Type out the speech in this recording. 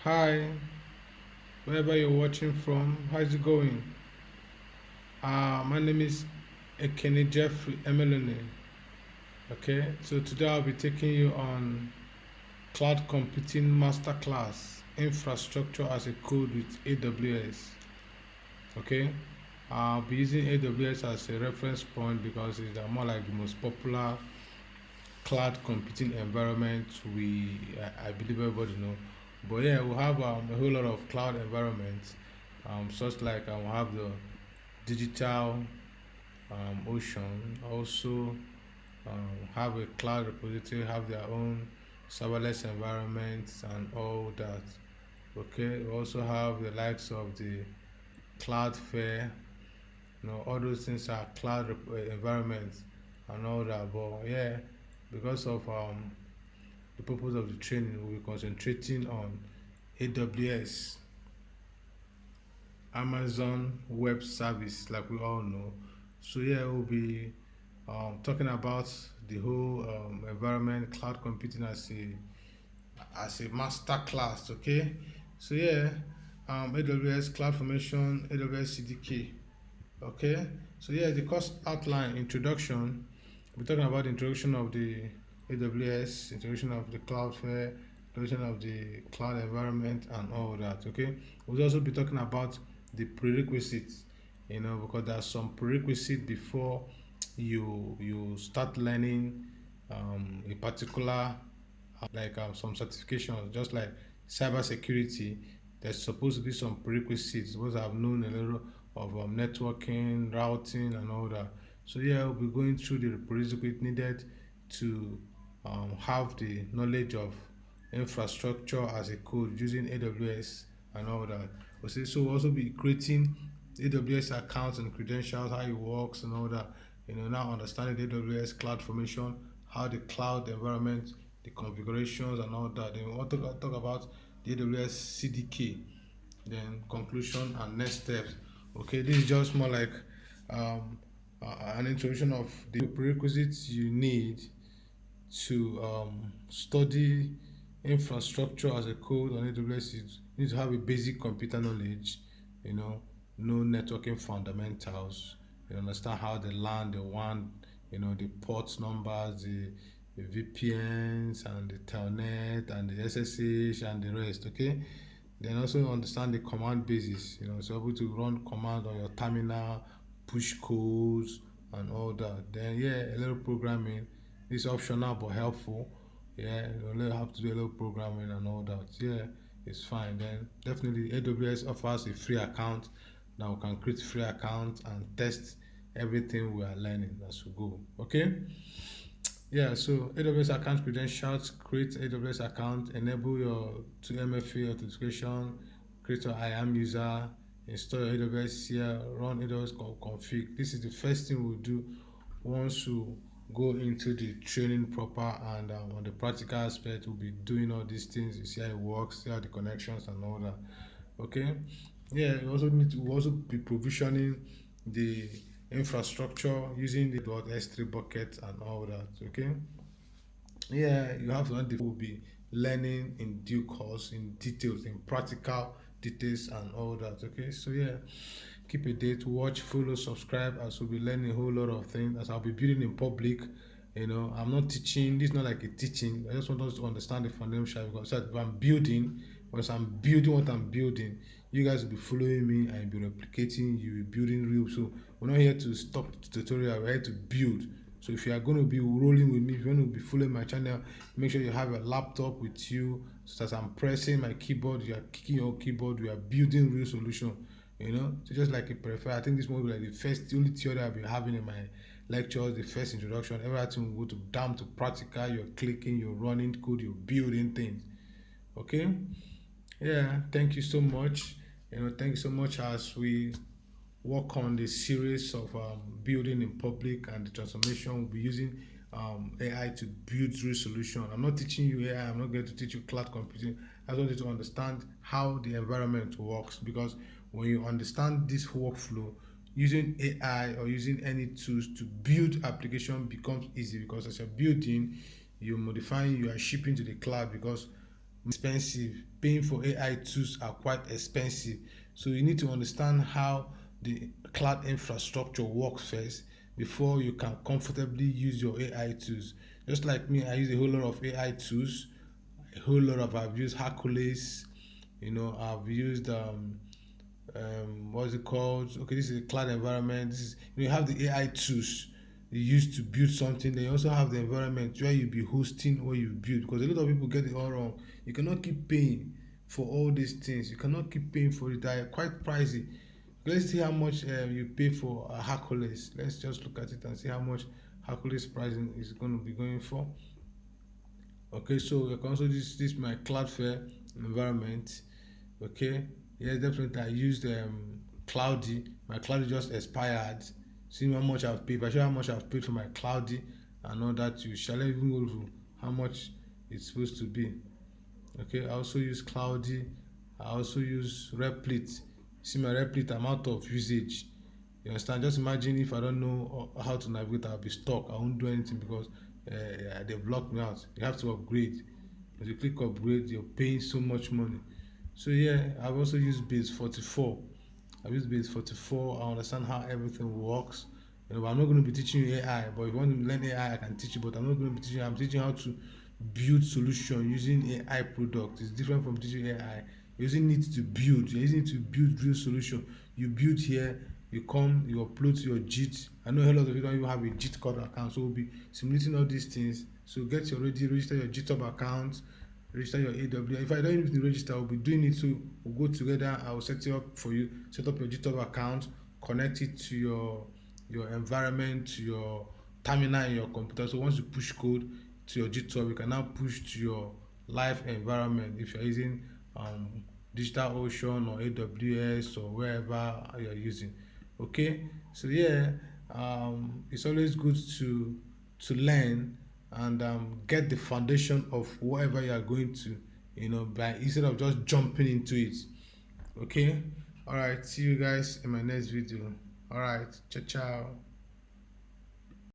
Hi, wherever you're watching from, how's it going? My name is Ekene Jeffrey Emelone. Okay, so today I'll be taking you on Cloud Computing Masterclass Infrastructure as a Code with AWS. Okay, I'll be using AWS as a reference point because it's more like the most popular cloud computing environment I believe everybody know. But yeah, we have a whole lot of cloud environments, such like we have the digital ocean. Also, have a cloud repository, have their own serverless environments and all that. Okay, we also have the likes of the Cloudflare. All those things are cloud environments and all that. But yeah, because of the purpose of the training, we'll be concentrating on AWS, Amazon Web Service, like we all know. So yeah, we'll be talking about the whole environment, cloud computing as a master class. Okay, so yeah, AWS CloudFormation, AWS CDK. Okay, so yeah, the course outline introduction. We're talking about the introduction of the AWS, introduction of the Cloudflare, introduction of the cloud environment, and all that. Okay, we'll also be talking about the prerequisites. Because there's some prerequisite before you start learning a particular like some certifications, just like cyber security. There's supposed to be some prerequisites. Supposed to have known a little of networking, routing, and all that. So yeah, we'll be going through the prerequisite needed to have the knowledge of infrastructure as a code using AWS and all that. So we'll also be creating AWS accounts and credentials, how it works and all that. Now understanding the AWS cloud formation, how the cloud environment, the configurations and all that. Then we want to talk about the AWS CDK, then conclusion and next steps. Okay, this is just more like um, an introduction of the prerequisites you need to study infrastructure as a code on AWS. You need to have a basic computer knowledge, you know, know networking fundamentals, you understand how the LAN, the WAN, the port numbers, the VPNs and the telnet and the SSH and the rest. Okay, then also understand the command basis, so able to run command on your terminal, push codes and all that. Then yeah, a little programming is optional but helpful. Yeah, you only have to do a little programming and all that. Yeah, it's fine. Then definitely AWS offers a free account. Now we can create free account and test everything we are learning as we go. Okay. Yeah, so AWS account credentials, create AWS account, enable your to MFA authentication, create your IAM user, install your AWS here, run AWS config. This is the first thing we'll do once you go into the training proper and on the practical aspect, we'll be doing all these things. You see how it works, see how the connections and all that. Okay. Yeah, you also need to also be provisioning the infrastructure using the S3 bucket and all that. Okay. Yeah, you have to learn the will be learning in due course, in details, in practical details and all that. Okay. So yeah, keep a date, watch, follow, subscribe as we'll be learning a whole lot of things as I'll be building in public. I'm not teaching, this is not like a teaching. I just want us to understand the fundamental because if I'm building, once I'm building what I'm building, you guys will be following me and be replicating, you'll be building real. So we're not here to stop the tutorial, we're here to build. So if you are going to be rolling with me, if you want to be following my channel, make sure you have a laptop with you so as I'm pressing my keyboard, you are kicking your keyboard, we are building real solution. So just like a peripheral, I think this will be like the only theory I'll be having in my lectures, the first introduction. Everything will go to down to practical. You're clicking, you're running code, you're building things. Okay. Yeah. Thank you so much. Thank you so much as we work on the series of building in public and the transformation. We'll be using AI to build through solution. I'm not teaching you AI. I'm not going to teach you cloud computing. I just want you to understand how the environment works because when you understand this workflow, using AI or using any tools to build application becomes easy because as you're building, you're modifying, you are shipping to the cloud because expensive. Paying for AI tools are quite expensive. So you need to understand how the cloud infrastructure works first before you can comfortably use your AI tools. Just like me, I use a whole lot of AI tools. I've used Hercules, I've used what's it called? Okay, this is a cloud environment. This is, you have the AI tools you use to build something. Then you also have the environment where you be hosting what you build. Because a lot of people get it all wrong. You cannot keep paying for all these things. You cannot keep paying for it. They are quite pricey. Let's see how much you pay for Hercules. Let's just look at it and see how much Hercules pricing is going to be going for. Okay, so you can also this my Cloudflare environment. Okay, yeah, definitely I used Cloudy. My Cloudy just expired. See how much I've paid. If I show how much I've paid for my Cloudy and all that, you shall even go to how much it's supposed to be. Okay, I also use Cloudy. I also use Replit. See my Replit amount of usage. You understand? Just imagine if I don't know how to navigate, I'll be stuck. I won't do anything because they blocked me out. You have to upgrade. If you click upgrade, you're paying so much money. So yeah, I've also used base 44. I've used base 44. I understand how everything works. I'm not going to be teaching you AI, but if you want to learn AI, I can teach you. But I'm not going to be teaching you. I'm teaching how to build solution using AI product. It's different from teaching AI. You're using it to build. You're using it to build real solution. You build here. You come. You upload to your JIT. I know a lot of you don't even have a JIT code account, so we'll be simulating all these things. So get your ready. Register your GitHub account. Register your AWS. If I don't need to register, I'll be doing it. So we'll go together. I will set it up for you. Set up your GitHub account. Connect it to your environment, to your terminal in your computer. So once you push code to your GitHub, you can now push to your live environment if you're using DigitalOcean or AWS or wherever you're using. Okay, so yeah, it's always good to learn and get the foundation of whatever you are going to, by instead of just jumping into it. Okay, all right, see you guys in my next video. All right, ciao ciao.